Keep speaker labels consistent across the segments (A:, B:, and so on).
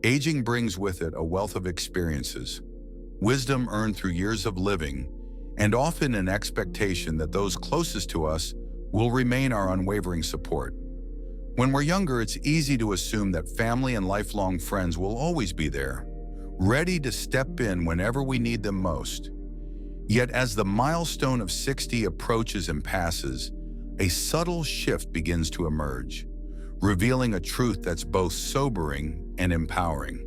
A: Aging brings with it a wealth of experiences, wisdom earned through years of living, and often an expectation that those closest to us will remain our unwavering support. When we're younger, it's easy to assume that family and lifelong friends will always be there, ready to step in whenever we need them most. Yet as the milestone of 60 approaches and passes, a subtle shift begins to emerge, revealing a truth that's both sobering and empowering.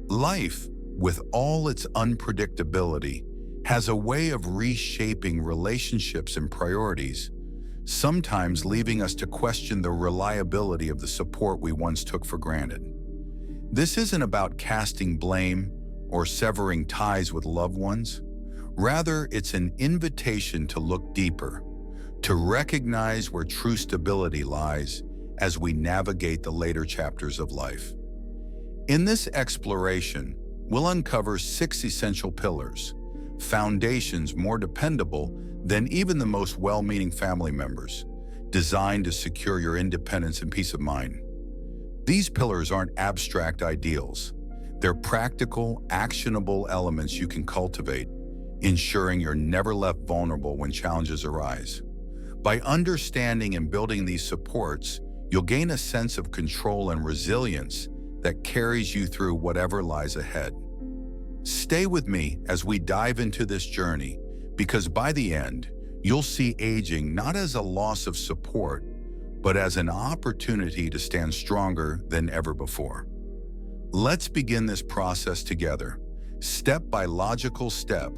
A: Life, with all its unpredictability, has a way of reshaping relationships and priorities, sometimes leaving us to question the reliability of the support we once took for granted. This isn't about casting blame or severing ties with loved ones. Rather, it's an invitation to look deeper, to recognize where true stability lies as we navigate the later chapters of life. In this exploration, we'll uncover 6 essential pillars, foundations more dependable than even the most well-meaning family members, designed to secure your independence and peace of mind. These pillars aren't abstract ideals. They're practical, actionable elements you can cultivate, ensuring you're never left vulnerable when challenges arise. By understanding and building these supports, you'll gain a sense of control and resilience that carries you through whatever lies ahead. Stay with me as we dive into this journey, because by the end, you'll see aging not as a loss of support, but as an opportunity to stand stronger than ever before. Let's begin this process together, step by logical step,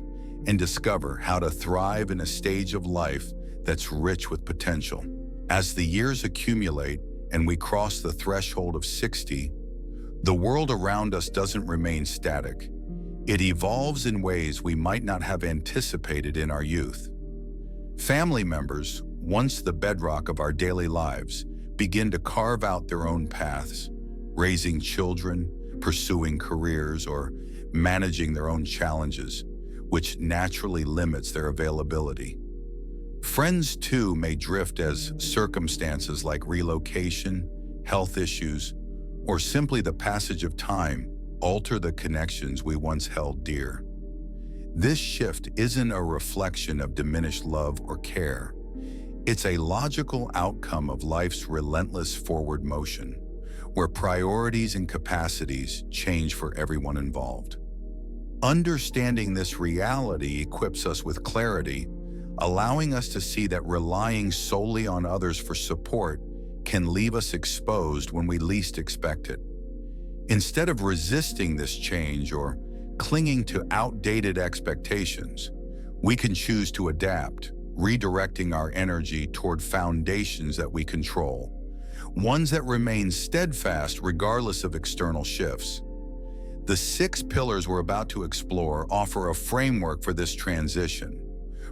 A: and discover how to thrive in a stage of life that's rich with potential. As the years accumulate and we cross the threshold of 60, the world around us doesn't remain static. It evolves in ways we might not have anticipated in our youth. Family members, once the bedrock of our daily lives, begin to carve out their own paths, raising children, pursuing careers, or managing their own challenges, which naturally limits their availability. Friends, too, may drift as circumstances like relocation, health issues, or simply the passage of time alter the connections we once held dear. This shift isn't a reflection of diminished love or care. It's a logical outcome of life's relentless forward motion, where priorities and capacities change for everyone involved. Understanding this reality equips us with clarity, allowing us to see that relying solely on others for support can leave us exposed when we least expect it. Instead of resisting this change or clinging to outdated expectations, we can choose to adapt, redirecting our energy toward foundations that we control, ones that remain steadfast regardless of external shifts. The 6 pillars we're about to explore offer a framework for this transition,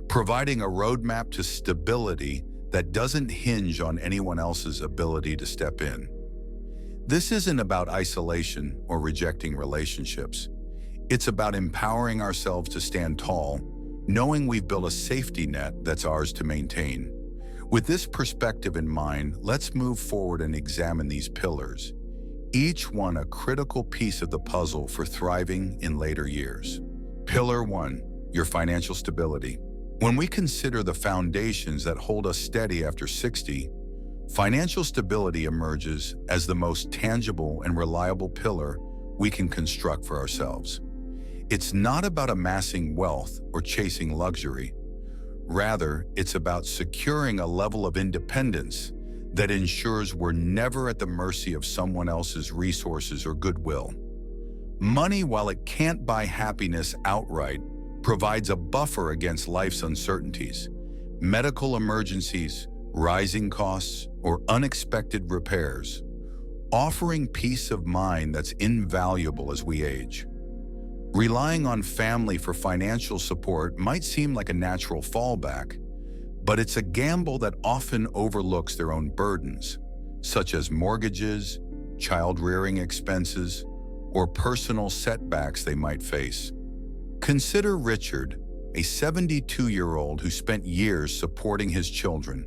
A: providing a roadmap to stability that doesn't hinge on anyone else's ability to step in. This isn't about isolation or rejecting relationships. It's about empowering ourselves to stand tall, knowing we've built a safety net that's ours to maintain. With this perspective in mind, let's move forward and examine these pillars, each one a critical piece of the puzzle for thriving in later years. Pillar 1, your financial stability. When we consider the foundations that hold us steady after 60, financial stability emerges as the most tangible and reliable pillar we can construct for ourselves. It's not about amassing wealth or chasing luxury. Rather, it's about securing a level of independence that ensures we're never at the mercy of someone else's resources or goodwill. Money, while it can't buy happiness outright, provides a buffer against life's uncertainties, medical emergencies, rising costs, or unexpected repairs, offering peace of mind that's invaluable as we age. Relying on family for financial support might seem like a natural fallback, but it's a gamble that often overlooks their own burdens, such as mortgages, child-rearing expenses, or personal setbacks they might face. Consider Richard, a 72-year-old who spent years supporting his children,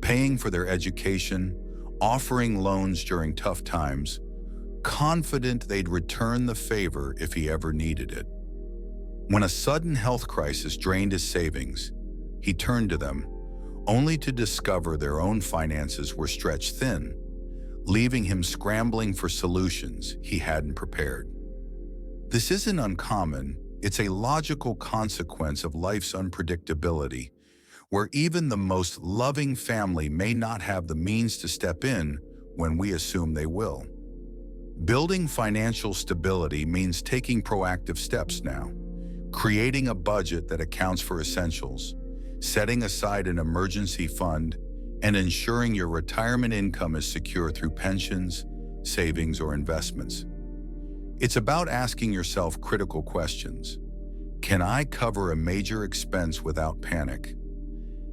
A: paying for their education, offering loans during tough times, confident they'd return the favor if he ever needed it. When a sudden health crisis drained his savings, he turned to them, only to discover their own finances were stretched thin, leaving him scrambling for solutions he hadn't prepared. This isn't uncommon, it's a logical consequence of life's unpredictability, where even the most loving family may not have the means to step in when we assume they will. Building financial stability means taking proactive steps now, creating a budget that accounts for essentials, setting aside an emergency fund, and ensuring your retirement income is secure through pensions, savings, or investments. It's about asking yourself critical questions. Can I cover a major expense without panic?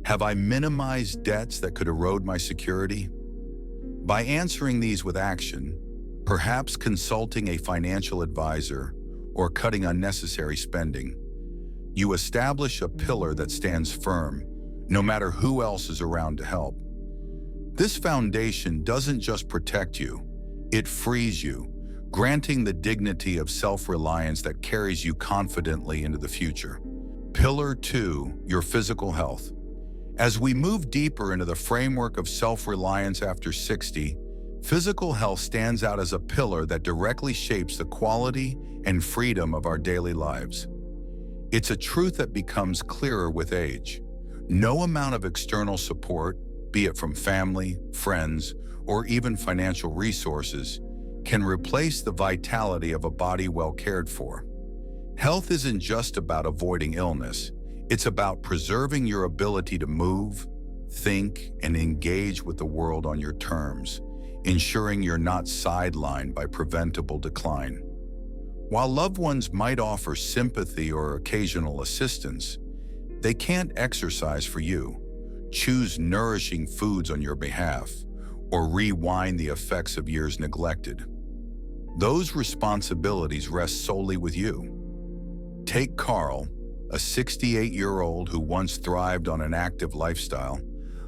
A: Have I minimized debts that could erode my security? By answering these with action, perhaps consulting a financial advisor or cutting unnecessary spending, you establish a pillar that stands firm, no matter who else is around to help. This foundation doesn't just protect you, it frees you, granting the dignity of self-reliance that carries you confidently into the future. Pillar 2, your physical health. As we move deeper into the framework of self-reliance after 60, physical health stands out as a pillar that directly shapes the quality and freedom of our daily lives. It's a truth that becomes clearer with age. No amount of external support, be it from family, friends, or even financial resources, can replace the vitality of a body well cared for. Health isn't just about avoiding illness. It's about preserving your ability to move, think, and engage with the world on your terms, ensuring you're not sidelined by preventable decline. While loved ones might offer sympathy or occasional assistance, they can't exercise for you, choose nourishing foods on your behalf, or rewind the effects of years neglected. Those responsibilities rest solely with you. Take Carl, a 68-year-old who once thrived on an active lifestyle,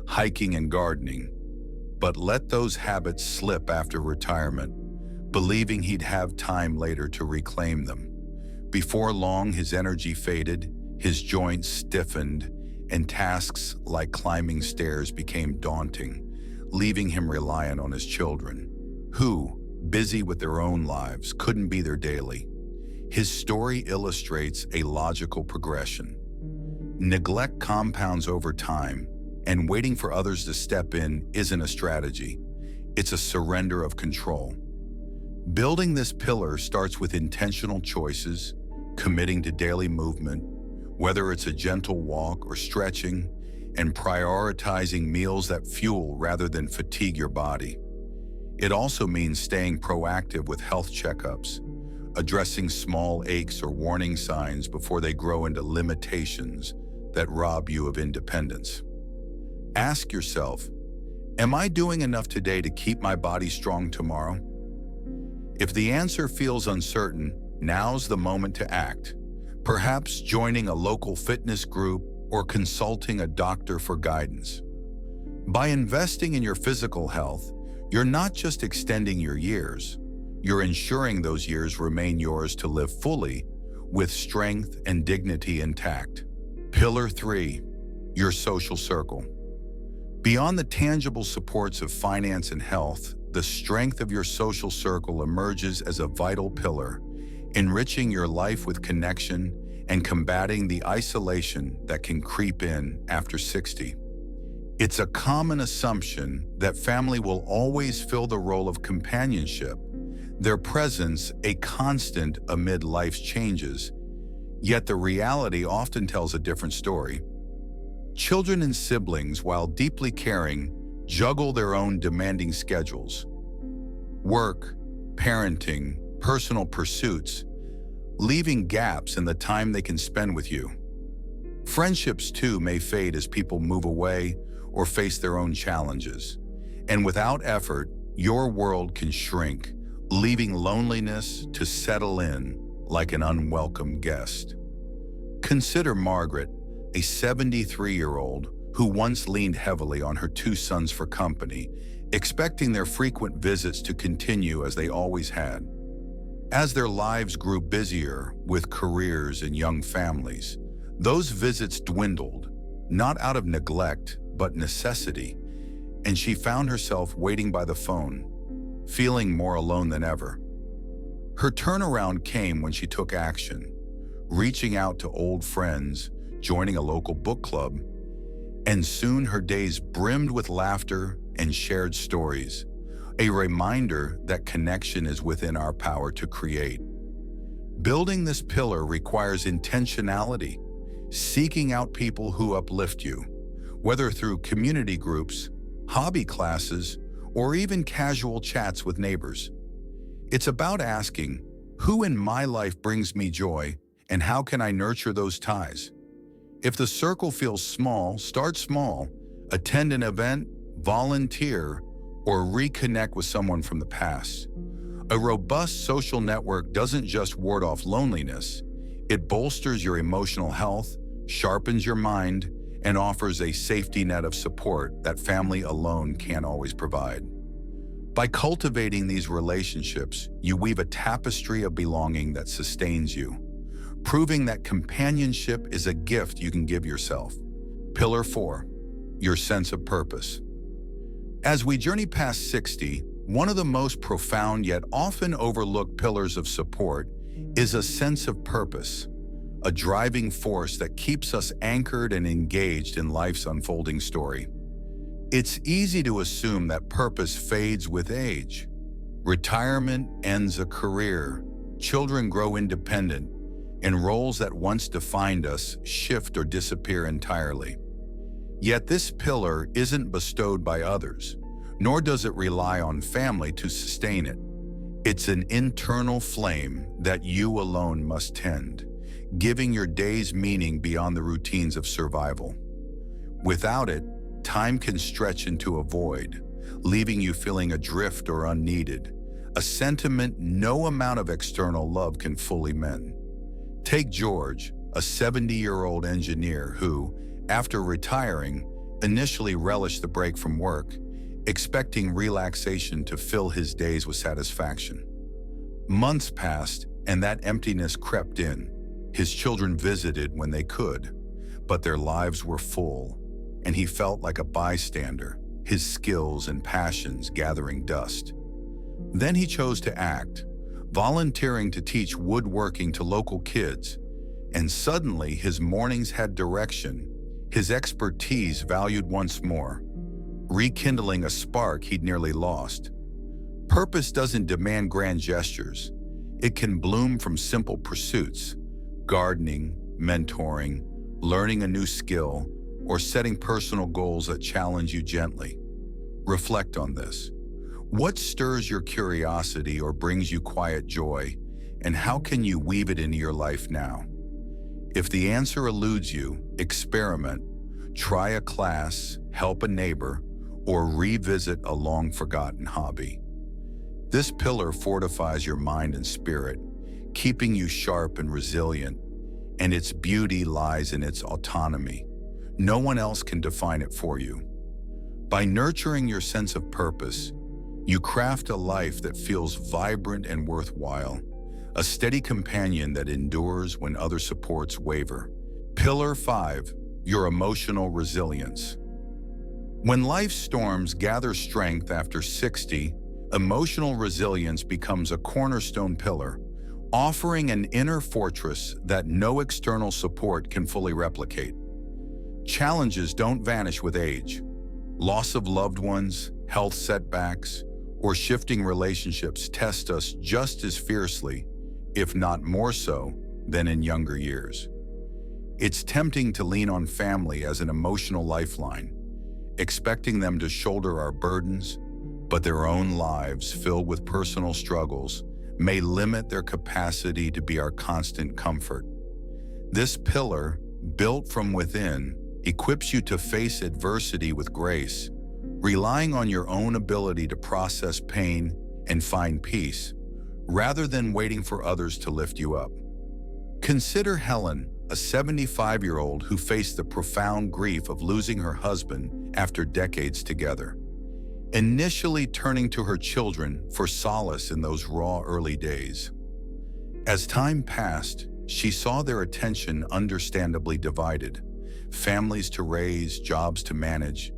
A: hiking and gardening, but let those habits slip after retirement, believing he'd have time later to reclaim them. Before long, his energy faded, his joints stiffened, and tasks like climbing stairs became daunting, leaving him reliant on his children, who, busy with their own lives, couldn't be there daily. His story illustrates a logical progression. Neglect compounds over time, and waiting for others to step in isn't a strategy. It's a surrender of control. Building this pillar starts with intentional choices, committing to daily movement, whether it's a gentle walk or stretching, and prioritizing meals that fuel rather than fatigue your body. It also means staying proactive with health checkups, addressing small aches or warning signs before they grow into limitations that rob you of independence. Ask yourself, am I doing enough today to keep my body strong tomorrow? If the answer feels uncertain, now's the moment to act. Perhaps joining a local fitness group or consulting a doctor for guidance. By investing in your physical health, you're not just extending your years, you're ensuring those years remain yours to live fully, with strength and dignity intact. Pillar 3, your social circle. Beyond the tangible supports of finance and health, the strength of your social circle emerges as a vital pillar, enriching your life with connection and combating the isolation that can creep in after 60. It's a common assumption that family will always fill the role of companionship, their presence a constant amid life's changes, yet the reality often tells a different story. Children and siblings, while deeply caring, juggle their own demanding schedules. Work, parenting, personal pursuits, leaving gaps in the time they can spend with you. Friendships, too, may fade as people move away or face their own challenges. And without effort, your world can shrink, leaving loneliness to settle in like an unwelcome guest. Consider Margaret, a 73-year-old who once leaned heavily on her 2 sons for company expecting their frequent visits to continue as they always had. As their lives grew busier with careers and young families, those visits dwindled, not out of neglect, but necessity, and she found herself waiting by the phone, feeling more alone than ever. Her turnaround came when she took action, reaching out to old friends, joining a local book club, and soon her days brimmed with laughter and shared stories, a reminder that connection is within our power to create. Building this pillar requires intentionality, seeking out people who uplift you, whether through community groups, hobby classes, or even casual chats with neighbors. It's about asking, who in my life brings me joy, and how can I nurture those ties? If the circle feels small, start small. Attend an event, volunteer, or reconnect with someone from the past. A robust social network doesn't just ward off loneliness, it bolsters your emotional health, sharpens your mind, and offers a safety net of support that family alone can't always provide. By cultivating these relationships, you weave a tapestry of belonging that sustains you, proving that companionship is a gift you can give yourself. Pillar 4, your sense of purpose. As we journey past 60, one of the most profound yet often overlooked pillars of support is a sense of purpose, a driving force that keeps us anchored and engaged in life's unfolding story. It's easy to assume that purpose fades with age. Retirement ends a career, children grow independent, and roles that once defined us shift or disappear entirely. Yet this pillar isn't bestowed by others, nor does it rely on family to sustain it. It's an internal flame that you alone must tend, giving your days meaning beyond the routines of survival. Without it, time can stretch into a void, leaving you feeling adrift or unneeded, a sentiment no amount of external love can fully mend. Take George, a 70-year-old engineer who, after retiring, initially relished the break from work, expecting relaxation to fill his days with satisfaction. Months passed, and that emptiness crept in. His children visited when they could, but their lives were full, and he felt like a bystander, his skills and passions gathering dust. Then he chose to act, volunteering to teach woodworking to local kids, and suddenly his mornings had direction, his expertise valued once more, rekindling a spark he'd nearly lost. Purpose doesn't demand grand gestures. It can bloom from simple pursuits, gardening, mentoring, learning a new skill, or setting personal goals that challenge you gently. Reflect on this. What stirs your curiosity or brings you quiet joy, and how can you weave it into your life now? If the answer eludes you, experiment, try a class, help a neighbor, or revisit a long-forgotten hobby. This pillar fortifies your mind and spirit, keeping you sharp and resilient, and its beauty lies in its autonomy. No one else can define it for you. By nurturing your sense of purpose, you craft a life that feels vibrant and worthwhile, a steady companion that endures when other supports waver. Pillar 5, your emotional resilience. When life's storms gather strength after 60, emotional resilience becomes a cornerstone pillar, offering an inner fortress that no external support can fully replicate. Challenges don't vanish with age. Loss of loved ones, health setbacks, or shifting relationships test us just as fiercely, if not more so, than in younger years. It's tempting to lean on family as an emotional lifeline, expecting them to shoulder our burdens, but their own lives, filled with personal struggles, may limit their capacity to be our constant comfort. This pillar, built from within, equips you to face adversity with grace, relying on your own ability to process pain and find peace, rather than waiting for others to lift you up. Consider Helen, a 75-year-old who faced the profound grief of losing her husband after decades together. initially turning to her children for solace in those raw early days. As time passed, she saw their attention understandably divided, families to raise, jobs to manage,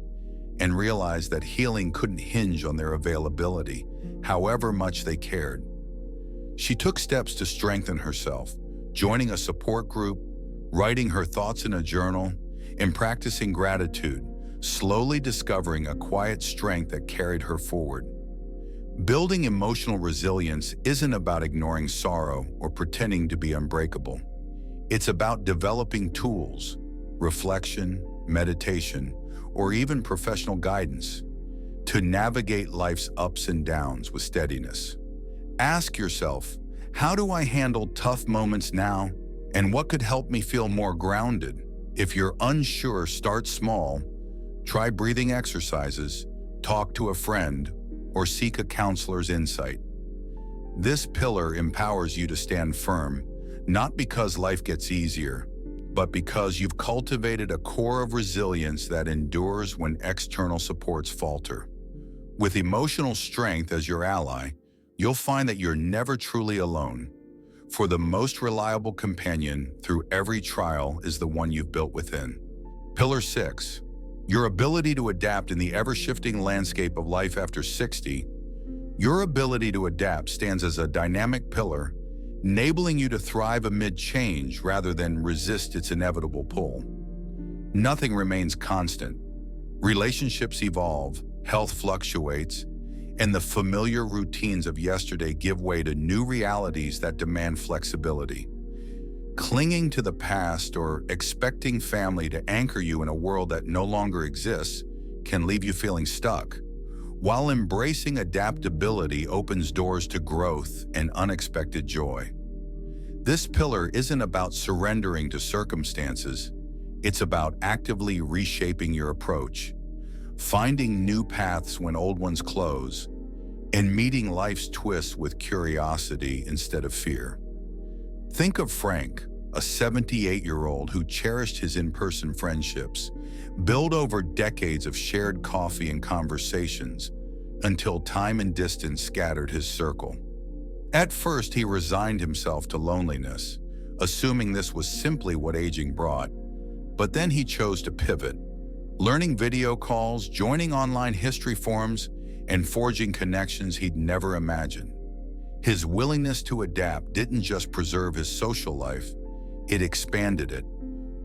A: and realized that healing couldn't hinge on their availability, however much they cared. She took steps to strengthen herself, joining a support group, writing her thoughts in a journal, and practicing gratitude, slowly discovering a quiet strength that carried her forward. Building emotional resilience isn't about ignoring sorrow or pretending to be unbreakable. It's about developing tools, reflection, meditation, or even professional guidance to navigate life's ups and downs with steadiness. Ask yourself, how do I handle tough moments now? And what could help me feel more grounded? If you're unsure, start small. Try breathing exercises, talk to a friend, or seek a counselor's insight. This pillar empowers you to stand firm, not because life gets easier, but because you've cultivated a core of resilience that endures when external supports falter. With emotional strength as your ally, you'll find that you're never truly alone. For the most reliable companion through every trial is the one you've built within. Pillar 6. Your ability to adapt in the ever-shifting landscape of life after 60. Your ability to adapt stands as a dynamic pillar, enabling you to thrive amid change rather than resist its inevitable pull. Nothing remains constant. Relationships evolve, health fluctuates, and the familiar routines of yesterday give way to new realities that demand flexibility. Clinging to the past or expecting family to anchor you in a world that no longer exists can leave you feeling stuck, while embracing adaptability opens doors to growth and unexpected joy. This pillar isn't about surrendering to circumstances, it's about actively reshaping your approach, finding new paths when old ones close, and meeting life's twists with curiosity instead of fear. Think of Frank, a 78-year-old who cherished his in-person friendships, built over decades of shared coffee and conversations, until time and distance scattered his circle. At first, he resigned himself to loneliness, assuming this was simply what aging brought. But then he chose to pivot, learning video calls, joining online history forums, and forging connections he'd never imagined. His willingness to adapt didn't just preserve his social life, it expanded it,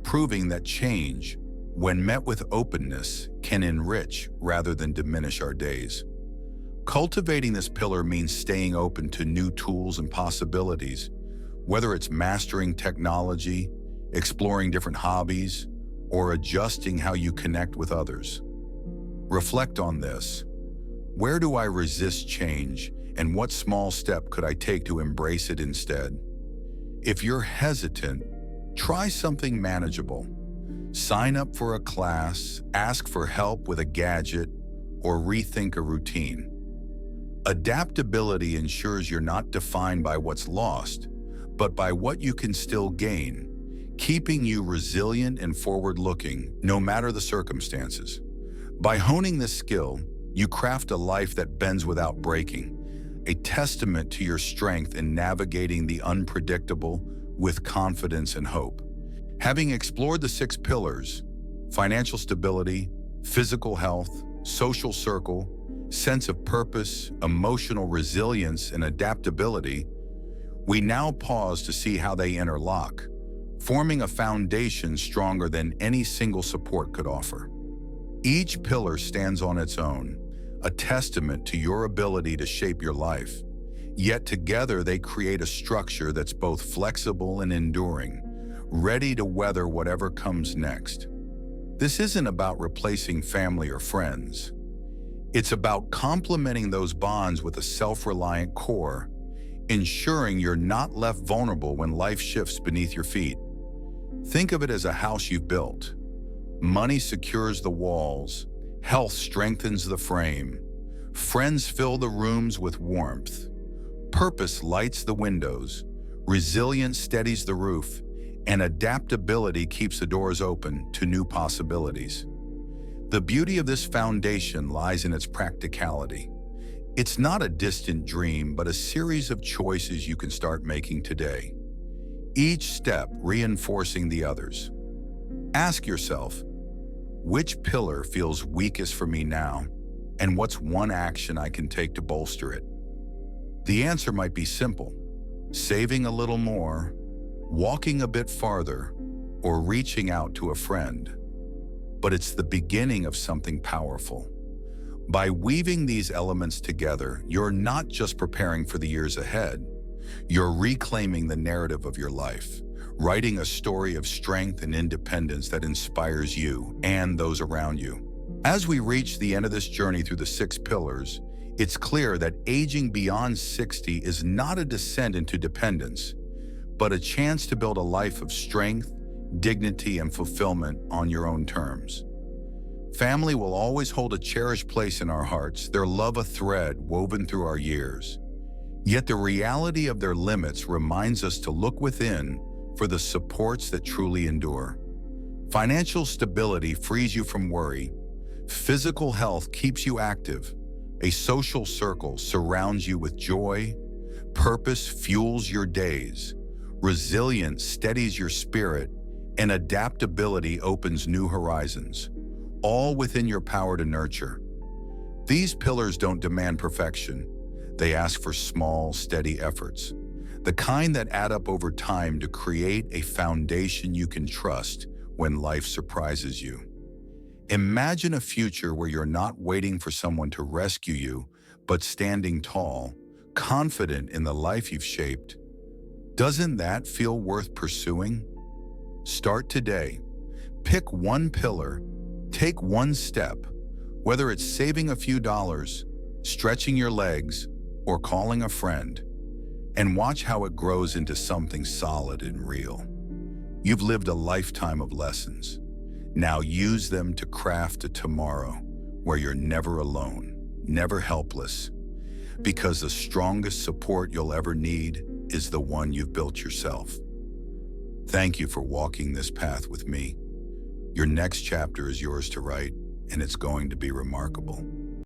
A: proving that change, when met with openness, can enrich rather than diminish our days. Cultivating this pillar means staying open to new tools and possibilities, whether it's mastering technology, exploring different hobbies, or adjusting how you connect with others. Reflect on this. Where do I resist change, and what small step could I take to embrace it instead? If you're hesitant, try something manageable. Sign up for a class, ask for help with a gadget, or rethink a routine. Adaptability ensures you're not defined by what's lost, but by what you can still gain, keeping you resilient and forward-looking no matter the circumstances. By honing this skill, you craft a life that bends without breaking, a testament to your strength in navigating the unpredictable with confidence and hope. Having explored the 6 pillars, financial stability, physical health, social circle, sense of purpose, emotional resilience, and adaptability, we now pause to see how they interlock, forming a foundation stronger than any single support could offer. Each pillar stands on its own, a testament to your ability to shape your life. Yet together they create a structure that's both flexible and enduring, ready to weather whatever comes next. This isn't about replacing family or friends. It's about complementing those bonds with a self-reliant core, ensuring you're not left vulnerable when life shifts beneath your feet. Think of it as a house you've built. Money secures the walls, health strengthens the frame, friends fill the rooms with warmth, purpose lights the windows, resilience steadies the roof, and adaptability keeps the doors open to new possibilities. The beauty of this foundation lies in its practicality. It's not a distant dream, but a series of choices you can start making today, each step reinforcing the others. Ask yourself, which pillar feels weakest for me now, and what's one action I can take to bolster it? The answer might be simple: saving a little more, walking a bit farther, or reaching out to a friend. But it's the beginning of something powerful. By weaving these elements together, you're not just preparing for the years ahead, you're reclaiming the narrative of your life, writing a story of strength and independence that inspires you and those around you. As we reach the end of this journey through the 6 pillars, it's clear that aging beyond 60 is not a descent into dependence, but a chance to build a life of strength, dignity, and fulfillment on your own terms. Family will always hold a cherished place in our hearts, their love a thread woven through our years. Yet the reality of their limits reminds us to look within for the supports that truly endure. Financial stability frees you from worry. Physical health keeps you active. A social circle surrounds you with joy. Purpose fuels your days. Resilience steadies your spirit, and adaptability opens new horizons, all within your power to nurture. These pillars don't demand perfection. They ask for small, steady efforts, the kind that add up over time to create a foundation you can trust when life surprises you. Imagine a future where you're not waiting for someone to rescue you, but standing tall, confident in the life you've shaped. Doesn't that feel worth pursuing? Start today. Pick one pillar. Take one step, whether it's saving a few dollars, stretching your legs, or calling a friend, and watch how it grows into something solid and real. You've lived a lifetime of lessons. Now use them to craft a tomorrow where you're never alone, never helpless, because the strongest support you'll ever need is the one you've built yourself. Thank you for walking this path with me. Your next chapter is yours to write, and it's going to be remarkable.